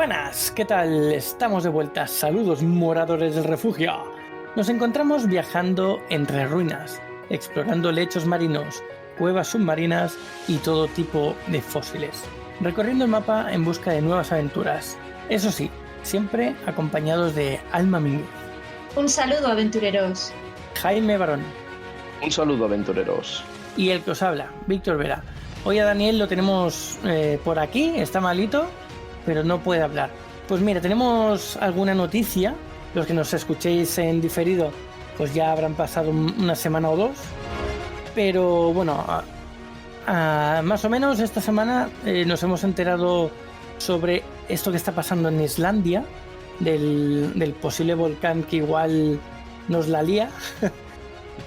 Buenas, ¿qué tal? Estamos de vuelta. Saludos, moradores del refugio. Nos encontramos viajando entre ruinas, explorando lechos marinos, cuevas submarinas y todo tipo de fósiles, recorriendo el mapa en busca de nuevas aventuras. Eso sí, siempre acompañados de Alma Mínguez. Un saludo, aventureros. Jaime Barón. Un saludo, aventureros. Y el que os habla, Víctor Vera. Hoy a Daniel lo tenemos por aquí, está malito, pero no puede hablar. Pues mira, tenemos alguna noticia. Los que nos escuchéis en diferido, pues ya habrán pasado una semana o dos. Pero bueno, más o menos esta semana nos hemos enterado sobre esto que está pasando en Islandia, del posible volcán que igual nos la lía.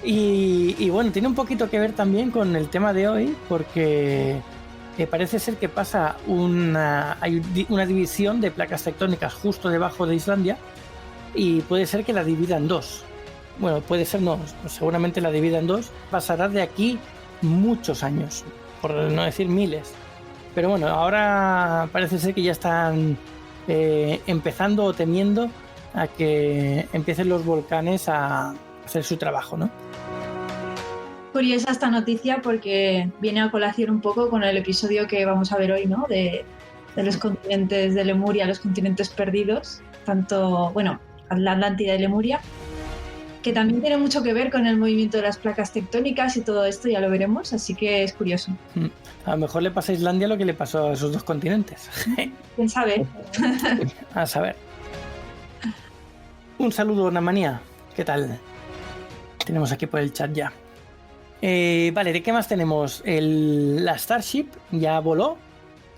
Y bueno, tiene un poquito que ver también con el tema de hoy, porque parece ser que hay una división de placas tectónicas justo debajo de Islandia y puede ser que la divida en dos. Bueno, puede ser no, seguramente la divida en dos. Pasará de aquí muchos años, por no decir miles. Pero bueno, ahora parece ser que ya están empezando o temiendo a que empiecen los volcanes a hacer su trabajo, ¿no? Curiosa esta noticia porque viene a colación un poco con el episodio que vamos a ver hoy, ¿no? De los continentes de Lemuria, los continentes perdidos, tanto, bueno, la Atlántida y Lemuria, que también tiene mucho que ver con el movimiento de las placas tectónicas y todo esto, ya lo veremos, así que es curioso. A lo mejor le pasa a Islandia lo que le pasó a esos dos continentes. ¿Quién sabe? A saber. Un saludo, Namanía. ¿Qué tal? Tenemos aquí por el chat ya. Vale, ¿de qué más tenemos? La Starship ya voló,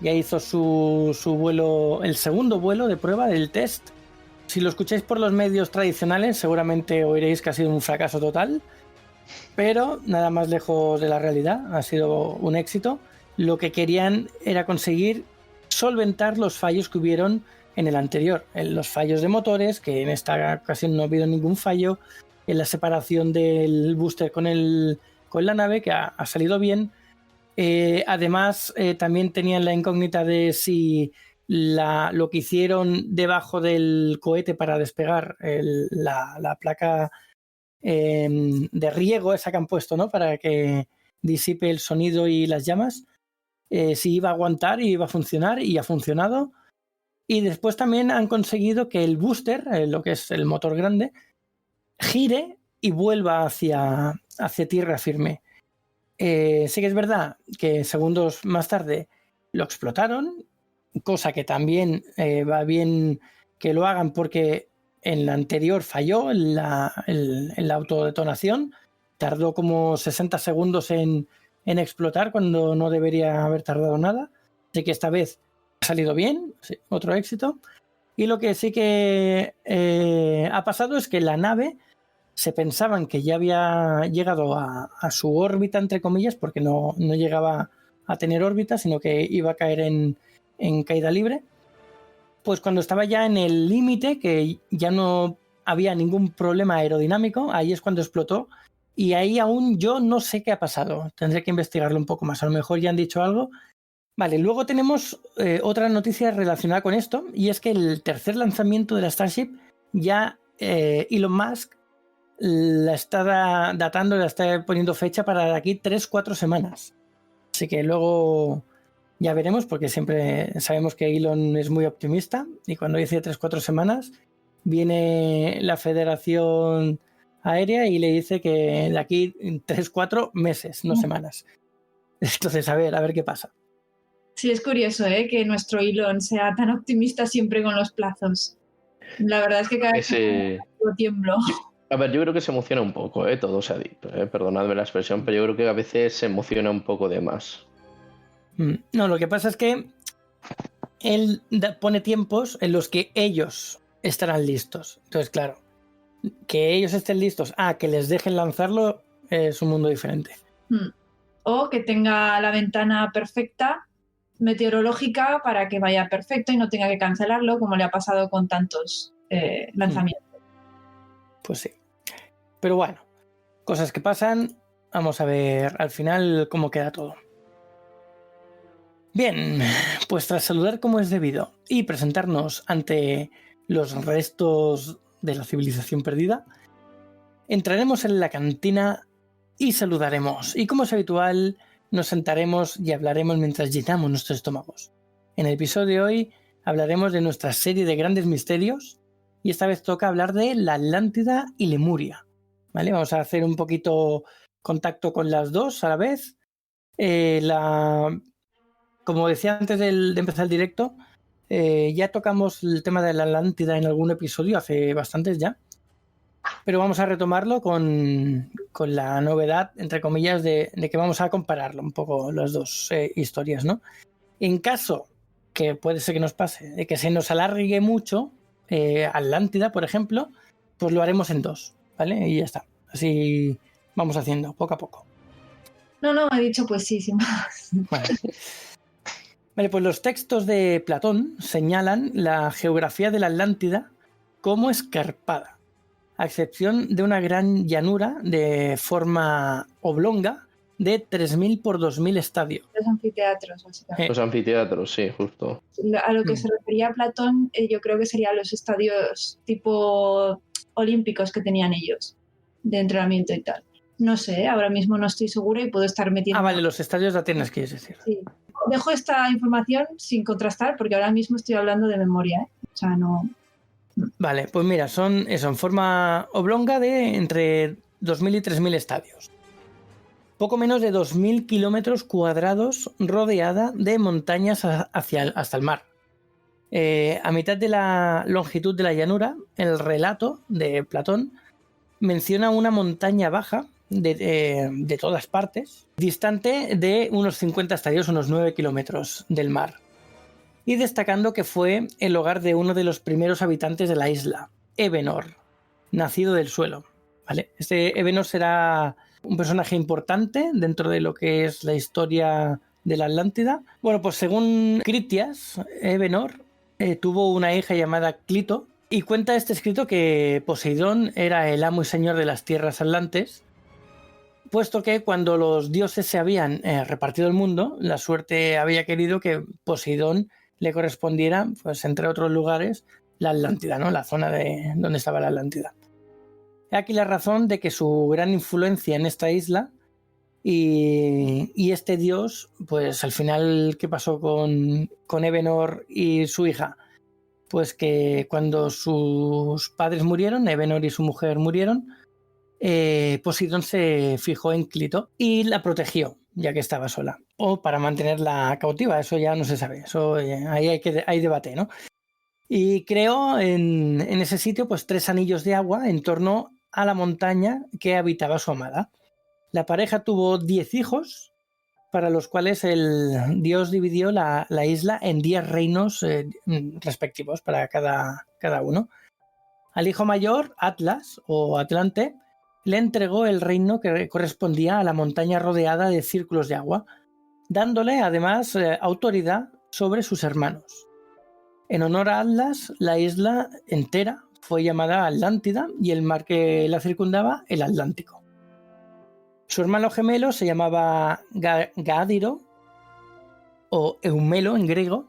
ya hizo su vuelo, el segundo vuelo de prueba del test. Si lo escucháis por los medios tradicionales, seguramente oiréis que ha sido un fracaso total, pero nada más lejos de la realidad, ha sido un éxito. Lo que querían era conseguir solventar los fallos que hubieron en el anterior, en los fallos de motores, que en esta ocasión no ha habido ningún fallo, en la separación del booster con la nave, que ha salido bien. Además, también tenían la incógnita de si lo que hicieron debajo del cohete para despegar la placa de riego, esa que han puesto, ¿no? Para que disipe el sonido y las llamas, si iba a aguantar y iba a funcionar, y ha funcionado. Y después también han conseguido que el booster, lo que es el motor grande, gire y vuelva hacia tierra firme. Sí que es verdad que segundos más tarde lo explotaron, cosa que también va bien que lo hagan porque en la anterior falló en la autodetonación, tardó como 60 segundos en explotar cuando no debería haber tardado nada, así que esta vez ha salido bien, sí, otro éxito. Y lo que sí que ha pasado es que la nave se pensaban que ya había llegado a su órbita, entre comillas, porque no llegaba a tener órbita, sino que iba a caer en caída libre. Pues cuando estaba ya en el límite, que ya no había ningún problema aerodinámico, ahí es cuando explotó. Y ahí aún yo no sé qué ha pasado. Tendré que investigarlo un poco más. A lo mejor ya han dicho algo. Vale, luego tenemos otra noticia relacionada con esto, y es que el tercer lanzamiento de la Starship ya Elon Musk la está datando, la está poniendo fecha para de aquí 3-4 semanas. Así que luego ya veremos, porque siempre sabemos que Elon es muy optimista, y cuando dice 3-4 semanas viene la Federación Aérea y le dice que de aquí 3-4 meses, no semanas. Entonces, a ver qué pasa. Sí, es curioso, que nuestro Elon sea tan optimista siempre con los plazos. La verdad es que cada vez que tiemblo. A ver, yo creo que se emociona un poco, todo se ha dicho, perdonadme la expresión, pero yo creo que a veces se emociona un poco de más. No, lo que pasa es que él pone tiempos en los que ellos estarán listos. Entonces, claro, que ellos estén listos que les dejen lanzarlo es un mundo diferente. O que tenga la ventana perfecta meteorológica para que vaya perfecto y no tenga que cancelarlo, como le ha pasado con tantos lanzamientos. Pues sí. Pero bueno, cosas que pasan. Vamos a ver al final cómo queda todo. Bien, pues tras saludar como es debido y presentarnos ante los restos de la civilización perdida, entraremos en la cantina y saludaremos. Y como es habitual, nos sentaremos y hablaremos mientras llenamos nuestros estómagos. En el episodio de hoy hablaremos de nuestra serie de grandes misterios y esta vez toca hablar de la Atlántida y Lemuria. ¿Vale? Vamos a hacer un poquito contacto con las dos a la vez. Como decía antes de empezar el directo, ya tocamos el tema de la Atlántida en algún episodio, hace bastantes ya, pero vamos a retomarlo con la novedad, entre comillas, de que vamos a compararlo un poco las dos historias, ¿no? En caso, que puede ser que nos pase, de que se nos alargue mucho, Atlántida, por ejemplo, pues lo haremos en dos, ¿vale? Y ya está. Así vamos haciendo, poco a poco. No, he dicho pues sí, sin más. Vale, pues los textos de Platón señalan la geografía de la Atlántida como escarpada, a excepción de una gran llanura de forma oblonga de 3.000 por 2.000 estadios. Los anfiteatros, básicamente. Los anfiteatros, sí, justo. A lo que se refería Platón, yo creo que serían los estadios tipo olímpicos que tenían ellos, de entrenamiento y tal. No sé, ahora mismo no estoy segura y puedo estar metiendo... Ah, vale, los estadios de Atenas, quieres decir. Sí. Dejo esta información sin contrastar porque ahora mismo estoy hablando de memoria, ¿eh? O sea, no... Vale, pues mira, son eso, en forma oblonga de entre 2.000 y 3.000 estadios. Poco menos de 2.000 kilómetros cuadrados rodeada de montañas hasta el mar. A mitad de la longitud de la llanura, el relato de Platón menciona una montaña baja de todas partes, distante de unos 50 estadios, unos 9 kilómetros del mar, y destacando que fue el hogar de uno de los primeros habitantes de la isla, Evenor, nacido del suelo. ¿Vale? Este Evenor será un personaje importante dentro de lo que es la historia de la Atlántida. Bueno, pues según Critias, Evenor tuvo una hija llamada Clito, y cuenta este escrito que Poseidón era el amo y señor de las tierras atlantes, puesto que cuando los dioses se habían repartido el mundo, la suerte había querido que Poseidón le correspondiera, pues entre otros lugares, la Atlántida, ¿no? La zona de donde estaba la Atlántida. Aquí la razón de que su gran influencia en esta isla y este dios, pues al final, ¿qué pasó con Evenor y su hija? Pues que cuando sus padres murieron, Evenor y su mujer murieron, Poseidón se fijó en Clito y la protegió, ya que estaba sola. O para mantenerla cautiva, eso ya no se sabe. Eso ahí hay debate, ¿no? Y creó en ese sitio pues 3 anillos de agua en torno a la montaña que habitaba su amada. La pareja tuvo 10 hijos, para los cuales el dios dividió la isla en 10 reinos respectivos para cada uno. Al hijo mayor, Atlas o Atlante, le entregó el reino que correspondía a la montaña rodeada de círculos de agua, dándole además autoridad sobre sus hermanos. En honor a Atlas, la isla entera fue llamada Atlántida y el mar que la circundaba el Atlántico. Su hermano gemelo se llamaba Gádiro o Eumelo en griego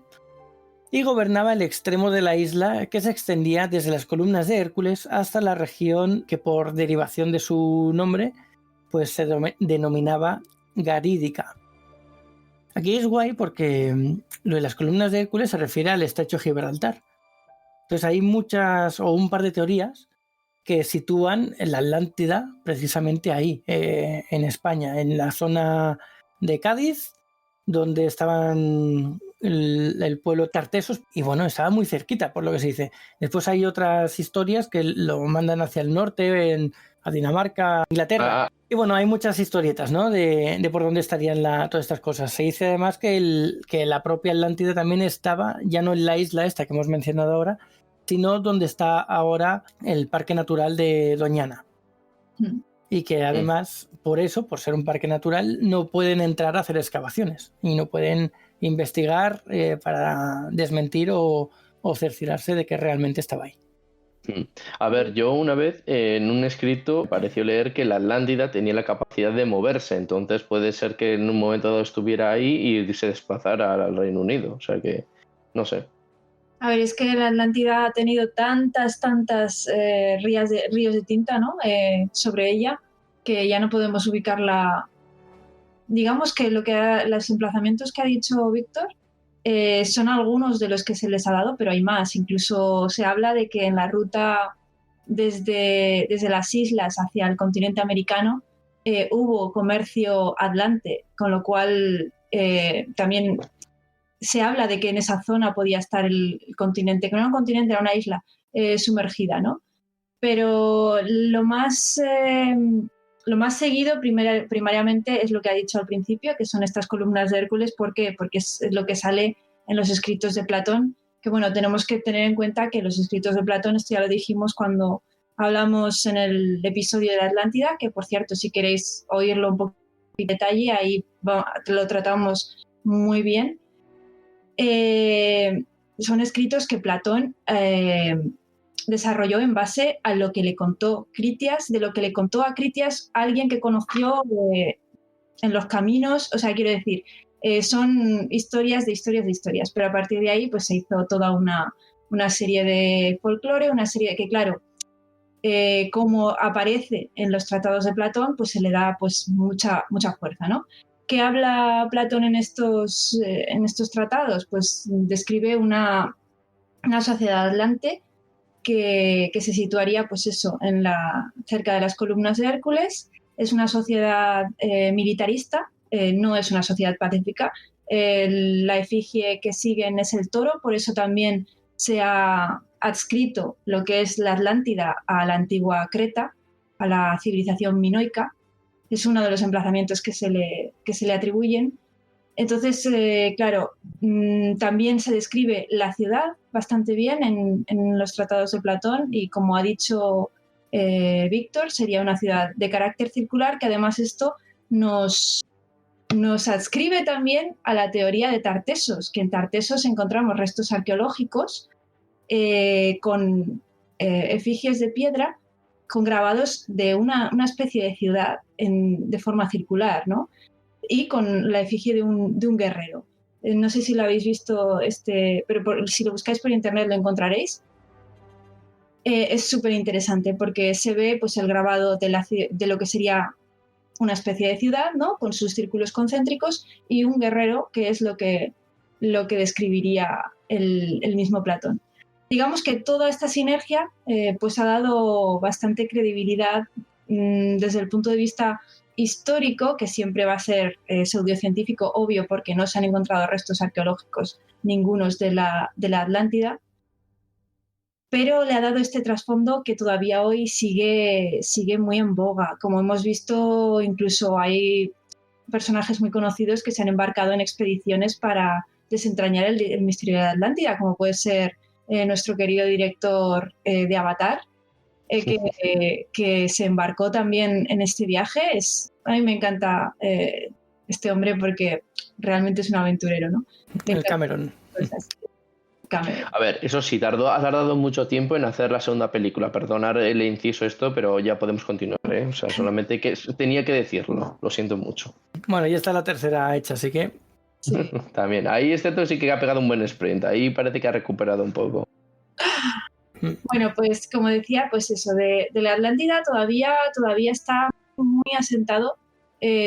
y gobernaba el extremo de la isla que se extendía desde las columnas de Hércules hasta la región que por derivación de su nombre pues se denominaba Garídica. Aquí es guay porque lo de las columnas de Hércules se refiere al estrecho de Gibraltar. Entonces hay muchas o un par de teorías que sitúan la Atlántida precisamente ahí, en España, en la zona de Cádiz, donde estaban el pueblo Tartesos, y bueno, estaba muy cerquita, por lo que se dice. Después hay otras historias que lo mandan hacia el norte, a Dinamarca, Inglaterra. Y bueno, hay muchas historietas, ¿no? De por dónde estarían todas estas cosas. Se dice además que la propia Atlántida también estaba, ya no en la isla esta que hemos mencionado ahora, sino donde está ahora el Parque Natural de Doñana. Y que además, por eso, por ser un parque natural, no pueden entrar a hacer excavaciones y no pueden investigar para desmentir o cerciorarse de que realmente estaba ahí. A ver, yo una vez en un escrito pareció leer que la Atlántida tenía la capacidad de moverse, entonces puede ser que en un momento dado estuviera ahí y se desplazara al Reino Unido, o sea que no sé. A ver, es que la Atlántida ha tenido tantas ríos de tinta, ¿no? Sobre ella, que ya no podemos ubicarla. Digamos que los emplazamientos que ha dicho Víctor son algunos de los que se les ha dado, pero hay más. Incluso se habla de que en la ruta desde las islas hacia el continente americano hubo comercio atlante, con lo cual también se habla de que en esa zona podía estar el continente, que no era un continente, era una isla sumergida, ¿no? Pero lo más seguido primariamente es lo que ha dicho al principio, que son estas columnas de Hércules. ¿Por qué? Porque es lo que sale en los escritos de Platón, que bueno, tenemos que tener en cuenta que los escritos de Platón, esto ya lo dijimos cuando hablamos en el episodio de la Atlántida, que por cierto, si queréis oírlo un poco en detalle, ahí lo tratamos muy bien. Son escritos que Platón desarrolló en base a lo que le contó Critias, de lo que le contó a Critias alguien que conoció en los caminos. O sea, quiero decir, son historias de historias de historias, pero a partir de ahí pues se hizo toda una serie de folclore, una serie que, claro, como aparece en los tratados de Platón, pues se le da pues mucha fuerza, ¿no? ¿Qué habla Platón en estos tratados? Pues describe una sociedad atlante que se situaría, pues eso, cerca de las columnas de Hércules. Es una sociedad militarista, no es una sociedad pacífica. La efigie que siguen es el toro, por eso también se ha adscrito lo que es la Atlántida a la antigua Creta, a la civilización minoica. Es uno de los emplazamientos que se le atribuyen. Entonces, claro, también se describe la ciudad bastante bien en los tratados de Platón, y como ha dicho Víctor, sería una ciudad de carácter circular, que además esto nos adscribe también a la teoría de Tartesos, que en Tartesos encontramos restos arqueológicos con efigies de piedra, con grabados de una especie de ciudad de forma circular, ¿no? Y con la efigie de un guerrero. No sé si lo habéis visto, pero si lo buscáis por internet lo encontraréis. Es súper interesante porque se ve pues, el grabado de lo que sería una especie de ciudad, ¿no? Con sus círculos concéntricos, y un guerrero, que es lo que describiría el mismo Platón. Digamos que toda esta sinergia pues ha dado bastante credibilidad desde el punto de vista histórico, que siempre va a ser pseudocientífico, obvio, porque no se han encontrado restos arqueológicos ningunos de la Atlántida, pero le ha dado este trasfondo que todavía hoy sigue muy en boga. Como hemos visto, incluso hay personajes muy conocidos que se han embarcado en expediciones para desentrañar el misterio de la Atlántida, como puede ser nuestro querido director de Avatar, que se embarcó también en este viaje. A mí me encanta este hombre porque realmente es un aventurero, ¿no? El Cameron. Cameron. A ver, eso sí, ha tardado mucho tiempo en hacer la segunda película. Perdonar el inciso esto, pero ya podemos continuar, ¿eh? O sea, solamente que tenía que decirlo. Lo siento mucho. Bueno, ya está la tercera hecha, así que... Sí. También. Ahí este sí que ha pegado un buen sprint. Ahí parece que ha recuperado un poco. Bueno, pues como decía, pues eso, de la Atlántida todavía está muy asentado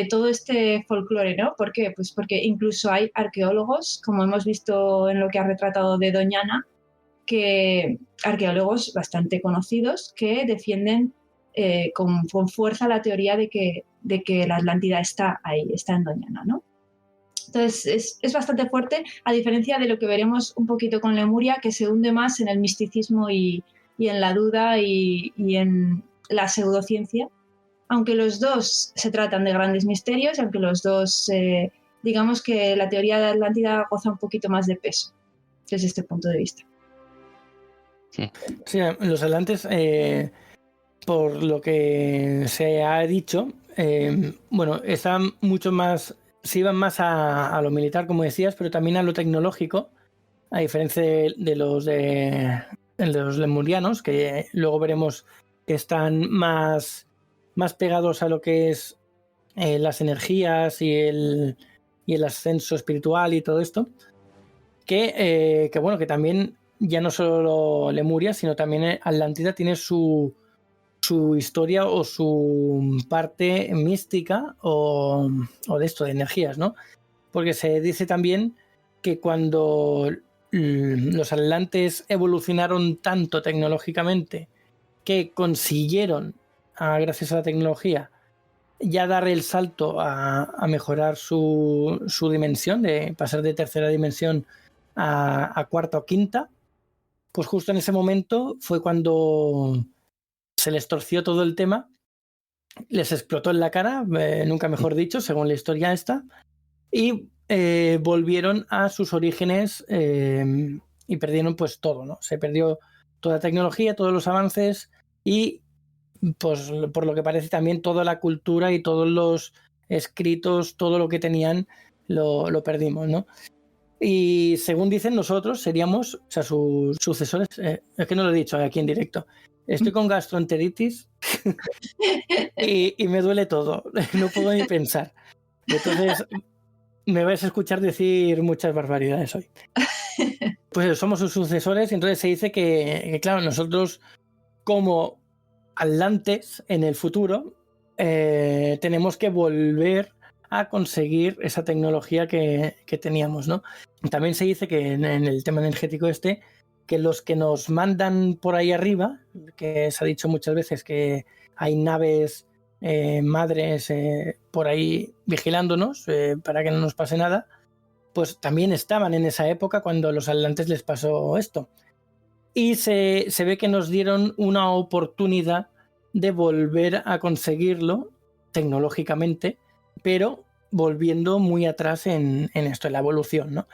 todo este folclore, ¿no? ¿Por qué? Pues porque incluso hay arqueólogos, como hemos visto en lo que ha retratado de Doñana, que arqueólogos bastante conocidos que defienden con fuerza la teoría de que la Atlántida está ahí, está en Doñana, ¿no? Entonces es bastante fuerte, a diferencia de lo que veremos un poquito con Lemuria, que se hunde más en el misticismo y en la duda y en la pseudociencia, aunque los dos se tratan de grandes misterios, aunque los dos, digamos que la teoría de Atlántida goza un poquito más de peso desde este punto de vista. Sí, los atlantes, por lo que se ha dicho, bueno, están mucho más... Se iban más a lo militar, como decías, pero también a lo tecnológico, a diferencia de los de el de los lemurianos, que luego veremos que están más pegados a lo que es las energías y el ascenso espiritual y todo esto, que bueno, que también ya no solo Lemuria, sino también Atlántida tiene su historia o su parte mística o de esto, de energías, ¿no? Porque se dice también que cuando los atlantes evolucionaron tanto tecnológicamente que consiguieron, gracias a la tecnología, ya dar el salto a mejorar su dimensión, de pasar de tercera dimensión a cuarta o quinta, pues justo en ese momento fue cuando se les torció todo el tema, les explotó en la cara, nunca mejor dicho, según la historia esta, y volvieron a sus orígenes y perdieron pues todo, ¿no? Se perdió toda la tecnología, todos los avances y pues por lo que parece también toda la cultura y todos los escritos, todo lo que tenían lo perdimos, ¿no? Y según dicen nosotros seríamos, o sea, sus sucesores, es que no lo he dicho aquí en directo, estoy con gastroenteritis y me duele todo, no puedo ni pensar. Entonces me vais a escuchar decir muchas barbaridades hoy. Pues somos sus sucesores y entonces se dice que claro, nosotros como atlantes en el futuro tenemos que volver a conseguir esa tecnología que teníamos, ¿no? También se dice que en el tema energético que los que nos mandan por ahí arriba, que se ha dicho muchas veces que hay naves madres por ahí vigilándonos para que no nos pase nada, pues también estaban en esa época cuando a los atlantes les pasó esto. Y se ve que nos dieron una oportunidad de volver a conseguirlo tecnológicamente, pero volviendo muy atrás en esto, en la evolución, ¿no?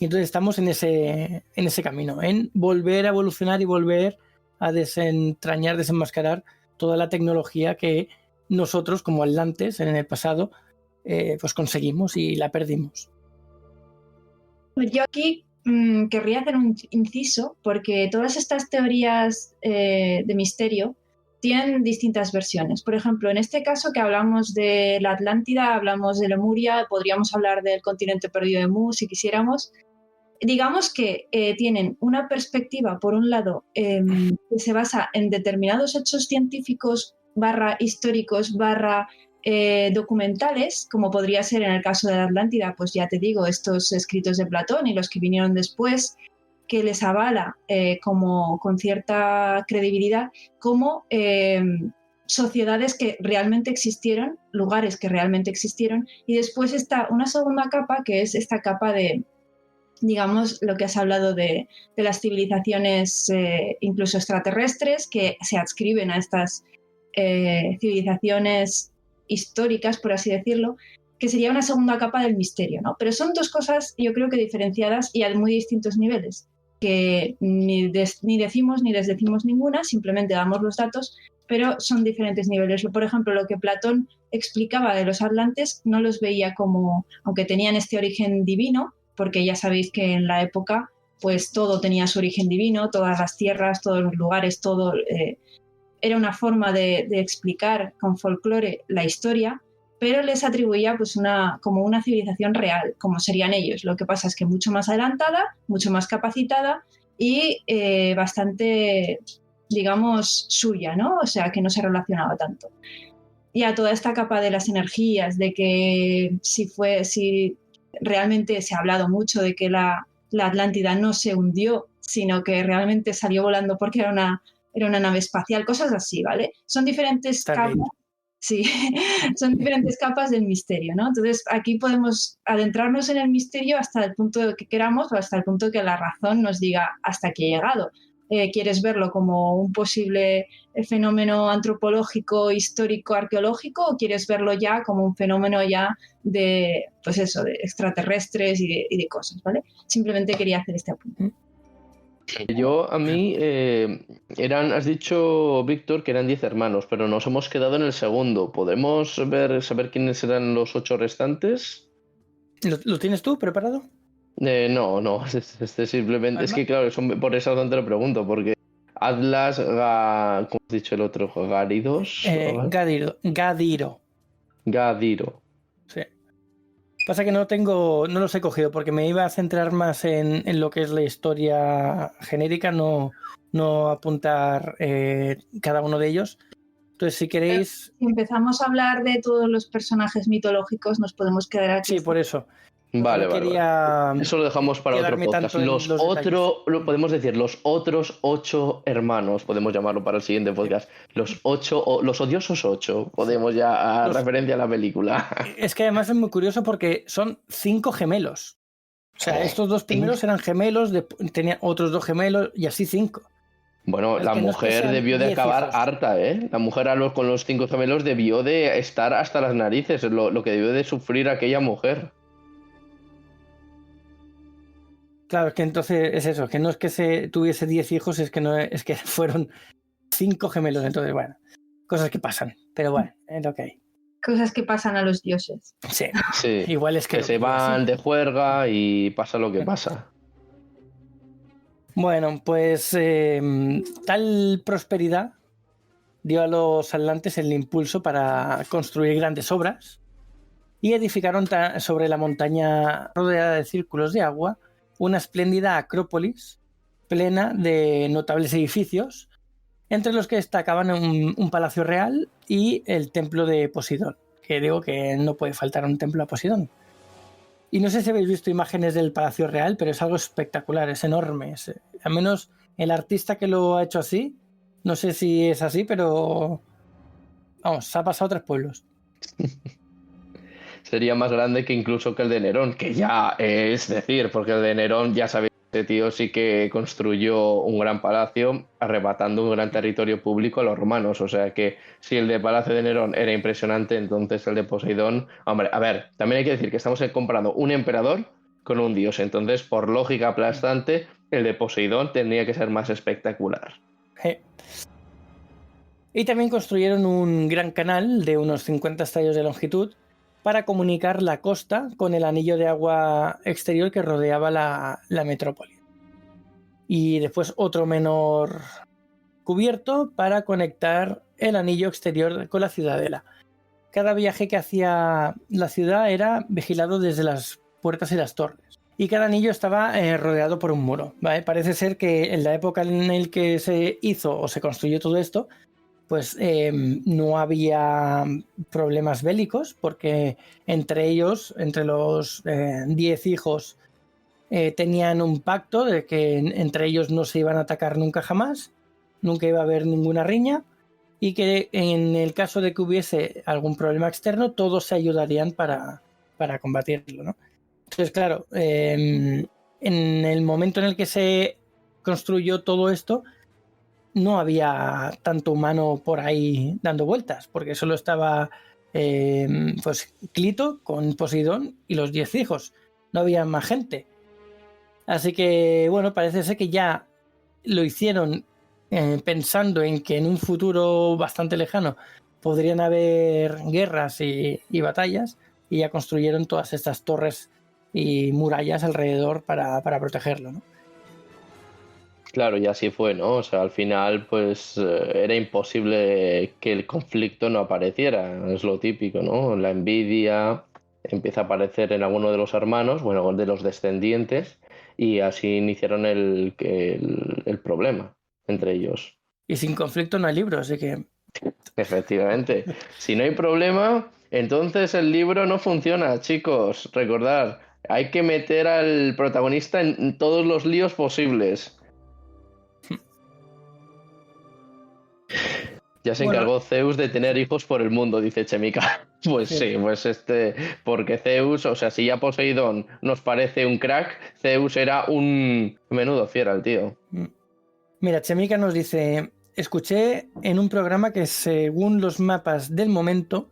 Y entonces estamos en ese camino, en volver a evolucionar y volver a desentrañar, desenmascarar toda la tecnología que nosotros como atlantes en el pasado pues conseguimos y la perdimos. Yo aquí querría hacer un inciso porque todas estas teorías de misterio tienen distintas versiones. Por ejemplo, en este caso que hablamos de la Atlántida, hablamos de Lemuria, podríamos hablar del continente perdido de Mu si quisiéramos. Digamos que tienen una perspectiva, por un lado, que se basa en determinados hechos científicos / históricos / documentales, como podría ser en el caso de la Atlántida, pues ya te digo, estos escritos de Platón y los que vinieron después, que les avala como con cierta credibilidad como sociedades que realmente existieron, lugares que realmente existieron, y después está una segunda capa, que es esta capa de, digamos, lo que has hablado de las civilizaciones incluso extraterrestres que se adscriben a estas civilizaciones históricas, por así decirlo, que sería una segunda capa del misterio, ¿no? Pero son dos cosas, yo creo que diferenciadas y a muy distintos niveles, que ni decimos ni desdecimos ninguna, simplemente damos los datos, pero son diferentes niveles. Por ejemplo, lo que Platón explicaba de los atlantes no los veía como, aunque tenían este origen divino, porque ya sabéis que en la época pues todo tenía su origen divino, todas las tierras, todos los lugares, todo era una forma de explicar con folclore la historia, pero les atribuía pues como una civilización real, como serían ellos. Lo que pasa es que mucho más adelantada, mucho más capacitada y bastante, digamos, suya, ¿no? O sea, que no se relacionaba tanto. Y a toda esta capa de las energías, de que si realmente se ha hablado mucho de que la Atlántida no se hundió, sino que realmente salió volando porque era una nave espacial, cosas así, ¿vale? Son diferentes capas. Sí, son diferentes capas del misterio, ¿no? Entonces, aquí podemos adentrarnos en el misterio hasta el punto que queramos o hasta el punto que la razón nos diga hasta aquí he llegado. ¿Quieres verlo como un posible fenómeno antropológico, histórico, arqueológico, o quieres verlo ya como un fenómeno ya de, pues eso, de extraterrestres y de cosas, ¿vale? Simplemente quería hacer este apunte. A mí, has dicho, Víctor, que eran 10 hermanos, pero nos hemos quedado en el segundo. ¿Podemos saber quiénes eran los 8 restantes? ¿Lo tienes tú preparado? No, simplemente, es que claro, por eso te lo pregunto, porque Atlas, ¿cómo has dicho el otro? Garidos. Gadiro. Gadiro. Sí. Pasa que no los he cogido porque me iba a centrar más en lo que es la historia genérica, no apuntar cada uno de ellos. Entonces, si queréis... Si empezamos a hablar de todos los personajes mitológicos, nos podemos quedar aquí. Sí, por eso. Vale, no vale. quería Eso lo dejamos para otro podcast. Podemos decir, los otros 8 hermanos, podemos llamarlo para el siguiente podcast. Los odiosos 8, podemos ya a referencia a la película. Es que además es muy curioso porque son 5 gemelos. O sea, estos 2 primeros eran gemelos, tenían otros 2 gemelos y así 5. Bueno, la mujer debió de acabar harta, ¿eh? La mujer con los 5 gemelos debió de estar hasta las narices, lo que debió de sufrir aquella mujer. Claro, es que entonces es eso, que no es que se tuviese 10 hijos, es que fueron 5 gemelos. Entonces, bueno, cosas que pasan, pero bueno, es lo que hay. Cosas que pasan a los dioses. Sí. Igual es que se van de juerga y pasa lo que pasa. Bueno, pues tal prosperidad dio a los atlantes el impulso para construir grandes obras y edificaron sobre la montaña rodeada de círculos de agua una espléndida acrópolis plena de notables edificios, entre los que destacaban un palacio real y el templo de Poseidón, que digo que no puede faltar un templo a Poseidón. Y no sé si habéis visto imágenes del Palacio Real, pero es algo espectacular, es enorme. Al menos el artista que lo ha hecho así, no sé si es así, pero vamos, se ha pasado a 3 pueblos. Sería más grande que incluso que el de Nerón, que ya es decir, porque el de Nerón, ya sabéis, este tío sí que construyó un gran palacio arrebatando un gran territorio público a los romanos. O sea que si el de Palacio de Nerón era impresionante, entonces el de Poseidón... Hombre, a ver, también hay que decir que estamos comparando un emperador con un dios. Entonces, por lógica aplastante, el de Poseidón tendría que ser más espectacular. Y también construyeron un gran canal de unos 50 estadios de longitud para comunicar la costa con el anillo de agua exterior que rodeaba la metrópoli. Y después otro menor cubierto para conectar el anillo exterior con la ciudadela. Cada viaje que hacía la ciudad era vigilado desde las puertas y las torres. Y cada anillo estaba rodeado por un muro, ¿vale? Parece ser que en la época en la que se hizo o se construyó todo esto, pues no había problemas bélicos, porque entre ellos, entre los 10 hijos, tenían un pacto de que entre ellos no se iban a atacar nunca jamás, nunca iba a haber ninguna riña, y que en el caso de que hubiese algún problema externo, todos se ayudarían para combatirlo, ¿no? Entonces, claro, en el momento en el que se construyó todo esto, no había tanto humano por ahí dando vueltas, porque solo estaba pues Clito con Poseidón y los 10 hijos. No había más gente. Así que, bueno, parece ser que ya lo hicieron pensando en que en un futuro bastante lejano podrían haber guerras y batallas, y ya construyeron todas estas torres y murallas alrededor para protegerlo, ¿no? Claro, y así fue, ¿no? O sea, al final, pues era imposible que el conflicto no apareciera. Es lo típico, ¿no? La envidia empieza a aparecer en alguno de los hermanos, bueno, de los descendientes, y así iniciaron el problema entre ellos. Y sin conflicto no hay libro, así que... Efectivamente. Si no hay problema, entonces el libro no funciona, chicos. Recordad, hay que meter al protagonista en todos los líos posibles. Ya se encargó Zeus de tener hijos por el mundo, dice Chemica. Pues sí, pues porque Zeus, o sea, si ya Poseidón nos parece un crack, Zeus era un menudo fiera el tío. Mira, Chemica nos dice: escuché en un programa que según los mapas del momento,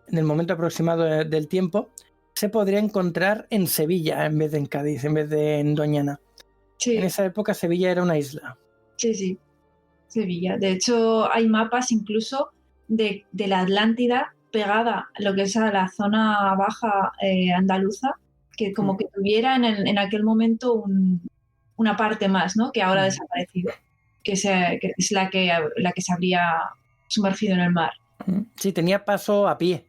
en el momento aproximado del tiempo, se podría encontrar en Sevilla en vez de en Cádiz, en vez de en Doñana. Sí. En esa época Sevilla era una isla. Sí, sí. Sevilla. De hecho, hay mapas incluso de la Atlántida pegada a lo que es a la zona baja andaluza, que como que tuviera en aquel momento una parte más, ¿no? Que ahora ha desaparecido. que es la que se habría sumergido en el mar. Sí, tenía paso a pie.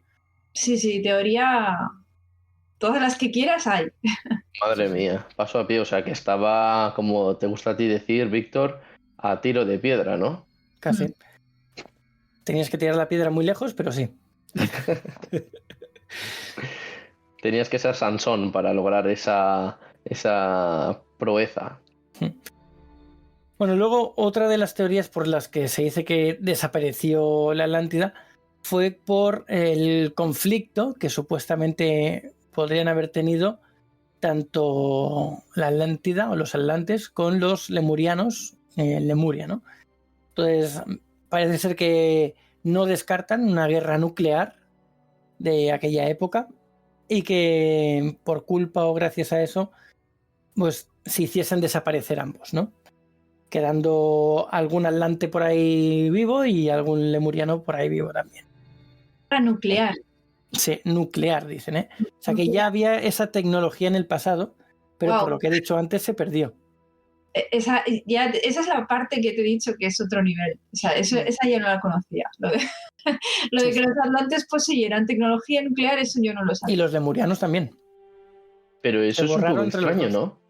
Sí, teoría, todas las que quieras hay. Madre mía, paso a pie, o sea que estaba, como te gusta a ti decir, Víctor, a tiro de piedra, ¿no? Casi. Tenías que tirar la piedra muy lejos, pero sí. Tenías que ser Sansón para lograr esa proeza. Bueno, luego otra de las teorías por las que se dice que desapareció la Atlántida fue por el conflicto que supuestamente podrían haber tenido tanto la Atlántida o los atlantes con los lemurianos en Lemuria, ¿no? Entonces, parece ser que no descartan una guerra nuclear de aquella época y que por culpa o gracias a eso, pues se hiciesen desaparecer ambos, ¿no? Quedando algún atlante por ahí vivo y algún lemuriano por ahí vivo también. La nuclear. Sí, nuclear, dicen, ¿eh? O sea que ya había esa tecnología en el pasado, pero por lo que he dicho antes se perdió. Esa es la parte que te he dicho que es otro nivel. O sea, esa ya no la conocía. Lo de que los atlantes poseyeran tecnología nuclear, eso yo no lo sabía. Y los lemurianos también. Pero eso es un poco extraño, ¿no?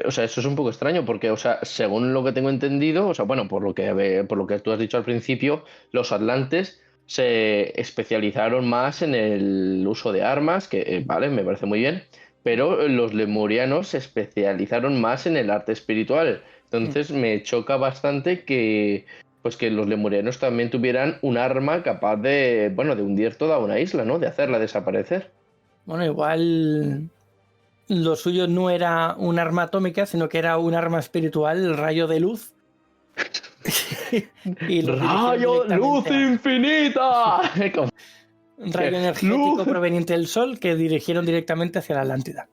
O sea, eso es un poco extraño porque, o sea, según lo que tengo entendido, o sea, bueno, por lo que tú has dicho al principio, los atlantes se especializaron más en el uso de armas, que, vale, me parece muy bien, pero los lemurianos se especializaron más en el arte espiritual. Entonces me choca bastante que, pues que los lemurianos también tuvieran un arma capaz de, bueno, de hundir toda una isla, ¿no? De hacerla desaparecer. Bueno, igual lo suyo no era un arma atómica, sino que era un arma espiritual, el rayo de luz. Y ¡Rayo luz infinita! Un rayo energético proveniente del sol que dirigieron directamente hacia la Atlántida.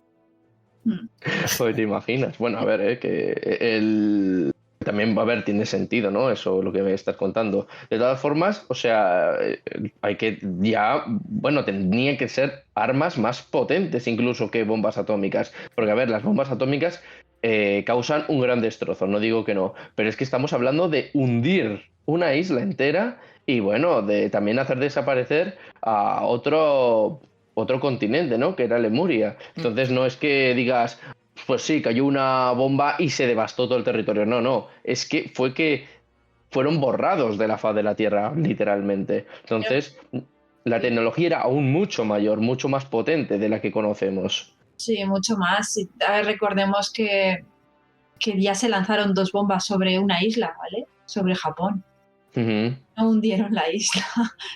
Pues te imaginas. Bueno, a ver, que también, a ver, tiene sentido, ¿no? Eso lo que me estás contando. De todas formas, o sea, hay que ya, bueno, tendrían que ser armas más potentes incluso que bombas atómicas. Porque, a ver, las bombas atómicas causan un gran destrozo, no digo que no, pero es que estamos hablando de hundir una isla entera y, bueno, de también hacer desaparecer a otro continente, ¿no? Que era Lemuria. Entonces no es que digas, pues sí, cayó una bomba y se devastó todo el territorio. No, es que fueron borrados de la faz de la Tierra, literalmente. Entonces, la tecnología era aún mucho mayor, mucho más potente de la que conocemos. Sí, mucho más. A ver, recordemos que ya se lanzaron 2 bombas sobre una isla, ¿vale? Sobre Japón. Uh-huh. No hundieron la isla,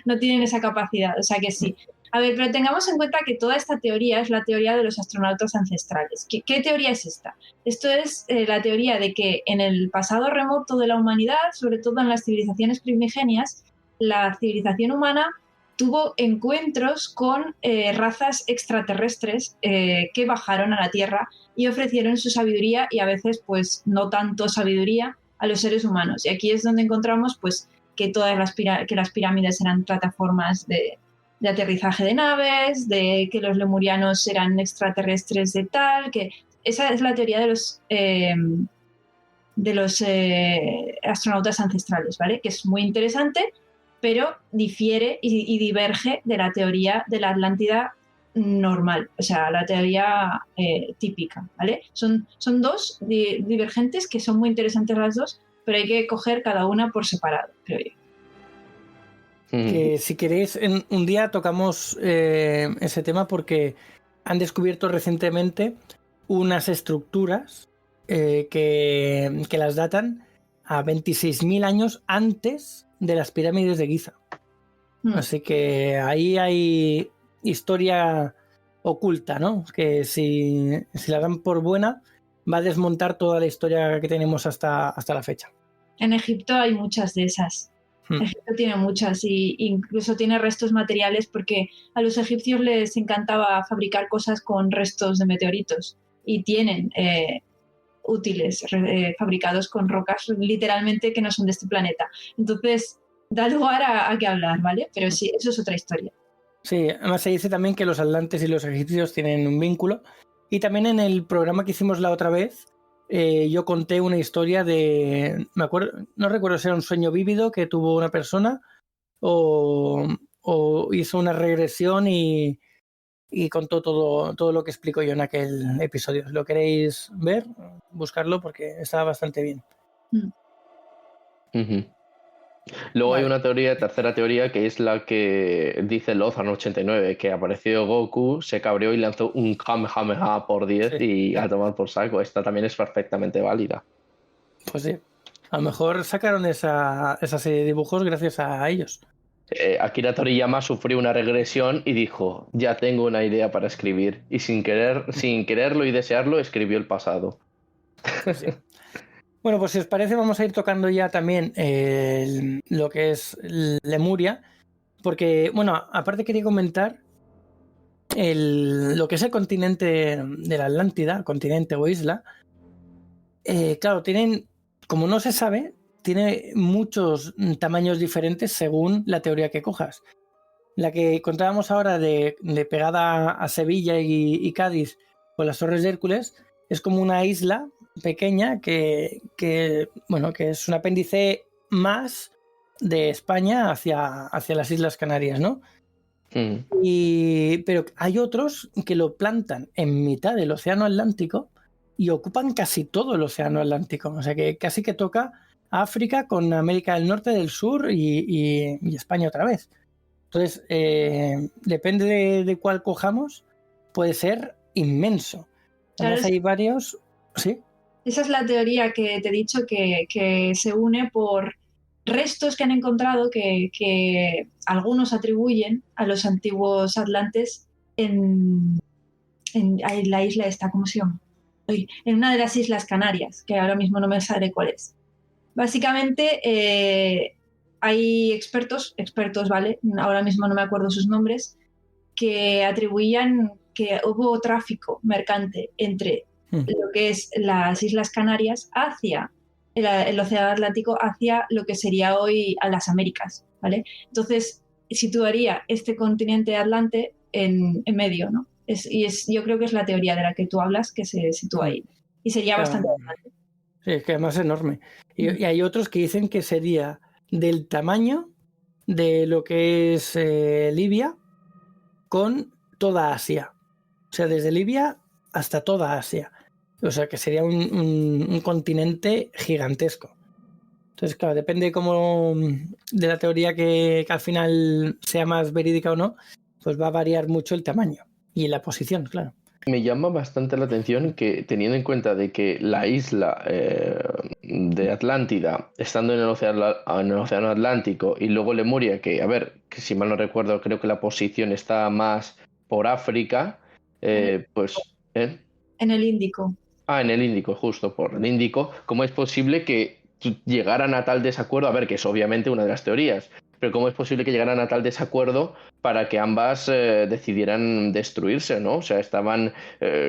no tienen esa capacidad, o sea que sí. A ver, pero tengamos en cuenta que toda esta teoría es la teoría de los astronautas ancestrales. ¿Qué teoría es esta? Esto es la teoría de que en el pasado remoto de la humanidad, sobre todo en las civilizaciones primigenias, la civilización humana tuvo encuentros con razas extraterrestres que bajaron a la Tierra y ofrecieron su sabiduría y a veces pues no tanto sabiduría a los seres humanos. Y aquí es donde encontramos pues que todas las pirámides eran plataformas de aterrizaje de naves, de que los lemurianos eran extraterrestres de tal, que esa es la teoría de los astronautas ancestrales, ¿vale? Que es muy interesante, pero difiere y diverge de la teoría de la Atlántida normal, o sea, la teoría típica, ¿vale? Son dos divergentes que son muy interesantes las dos, pero hay que coger cada una por separado, creo yo. Que si queréis, un día tocamos ese tema porque han descubierto recientemente unas estructuras que las datan a 26.000 años antes de las pirámides de Giza. Así que ahí hay historia oculta, ¿no? Que si la dan por buena, va a desmontar toda la historia que tenemos hasta la fecha. En Egipto hay muchas de esas. Egipto tiene muchas e incluso tiene restos materiales porque a los egipcios les encantaba fabricar cosas con restos de meteoritos y tienen útiles fabricados con rocas literalmente que no son de este planeta. Entonces da lugar a que hablar, ¿vale? Pero sí, eso es otra historia. Sí, además se dice también que los atlantes y los egipcios tienen un vínculo y también en el programa que hicimos la otra vez yo conté una historia no recuerdo si era un sueño vívido que tuvo una persona o hizo una regresión y contó todo lo que explico yo en aquel episodio. Si lo queréis ver, buscarlo porque estaba bastante bien. Luego Vale. hay una tercera teoría, que es la que dice Lozan89, que apareció Goku, se cabreó y lanzó un Kamehameha por 10 y a tomar por saco. Esta también es perfectamente válida. Pues sí. A lo mejor sacaron esa serie de dibujos gracias a ellos. Akira Toriyama sufrió una regresión y dijo, ya tengo una idea para escribir. Y sin quererlo y desearlo, escribió el pasado. Pues sí. Bueno, pues si os parece vamos a ir tocando ya también lo que es Lemuria, porque, bueno, aparte quería comentar lo que es el continente de la Atlántida, continente o isla. Claro, como no se sabe, tiene muchos tamaños diferentes según la teoría que cojas. La que contábamos ahora de pegada a Sevilla y Cádiz con las Torres de Hércules es como una isla pequeña que es un apéndice más de España hacia las Islas Canarias, ¿no? Pero hay otros que lo plantan en mitad del Océano Atlántico y ocupan casi todo el Océano Atlántico. O sea que casi que toca África con América del Norte, del Sur y España otra vez. Entonces, depende de cuál cojamos, puede ser inmenso. Además hay varios... ¿Sí? Esa es la teoría que te he dicho que se une por restos que han encontrado que algunos atribuyen a los antiguos atlantes en la isla esta, ¿cómo se llama? En una de las Islas Canarias, que ahora mismo no me sabré cuál es. Básicamente hay expertos, ¿vale? Ahora mismo no me acuerdo sus nombres, que atribuían que hubo tráfico mercante entre lo que es las Islas Canarias hacia el Océano Atlántico, hacia lo que sería hoy a las Américas, ¿vale? Entonces situaría este continente atlante en medio, ¿no? Yo creo que es la teoría de la que tú hablas que se sitúa ahí. Y sería bastante grande. Sí, es que además es enorme. Y hay otros que dicen que sería del tamaño de lo que es Libia con toda Asia. O sea, desde Libia hasta toda Asia. O sea, que sería un continente gigantesco. Entonces, claro, depende de la teoría que al final sea más verídica o no, pues va a variar mucho el tamaño y la posición, claro. Me llama bastante la atención que, teniendo en cuenta de que la isla de Atlántida, estando en el océano Atlántico, y luego Lemuria, que, a ver, que si mal no recuerdo, creo que la posición está más por África, pues... En el Índico. En el Índico, justo por el Índico. ¿Cómo es posible que llegaran a tal desacuerdo? A ver, que es obviamente una de las teorías, pero ¿cómo es posible que llegaran a tal desacuerdo para que ambas decidieran destruirse, ¿no? O sea,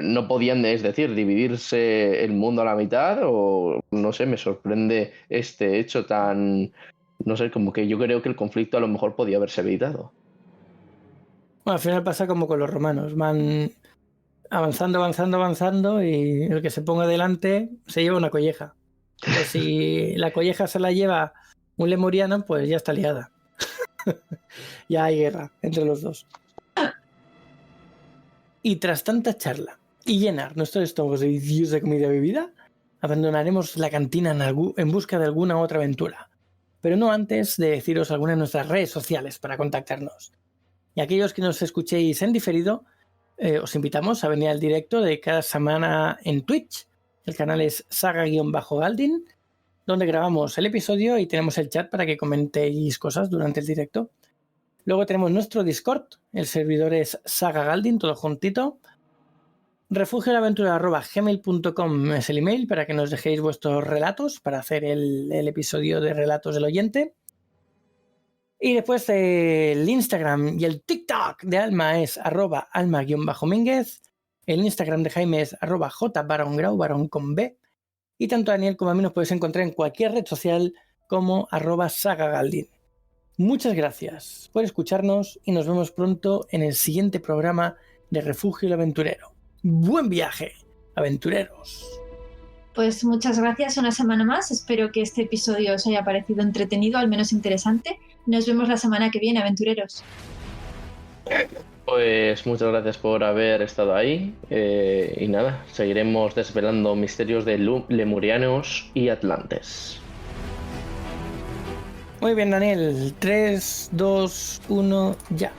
no podían, es decir, dividirse el mundo a la mitad, o no sé, me sorprende este hecho tan, no sé, como que yo creo que el conflicto a lo mejor podía haberse evitado. Bueno, al final pasa como con los romanos, van avanzando y el que se ponga delante se lleva una colleja. Pues si la colleja se la lleva un lemuriano, pues ya está liada. Ya hay guerra entre los dos. Y tras tanta charla y llenar nuestros estómagos de deliciosa comida y bebida, abandonaremos la cantina en busca de alguna otra aventura. Pero no antes de deciros algunas de nuestras redes sociales para contactarnos. Y aquellos que nos escuchéis en diferido, os invitamos a venir al directo de cada semana en Twitch. El canal es saga-galdin, donde grabamos el episodio y tenemos el chat para que comentéis cosas durante el directo. Luego tenemos nuestro Discord, el servidor es saga-galdin, todo juntito. refugioelaventura@gmail.com es el email para que nos dejéis vuestros relatos para hacer el episodio de Relatos del Oyente. Y después el Instagram y el TikTok de Alma es @alma_mínguez. El Instagram de Jaime es @jbarongrau, barón con B. Y tanto Daniel como a mí nos podéis encontrar en cualquier red social como @sagagaldin. Muchas gracias por escucharnos y nos vemos pronto en el siguiente programa de Refugio el Aventurero. ¡Buen viaje, aventureros! Pues muchas gracias una semana más. Espero que este episodio os haya parecido entretenido, al menos interesante. Nos vemos la semana que viene, aventureros. Pues muchas gracias por haber estado ahí y nada, seguiremos desvelando misterios de lemurianos y atlantes. Muy bien, Daniel. 3, 2, 1, ya.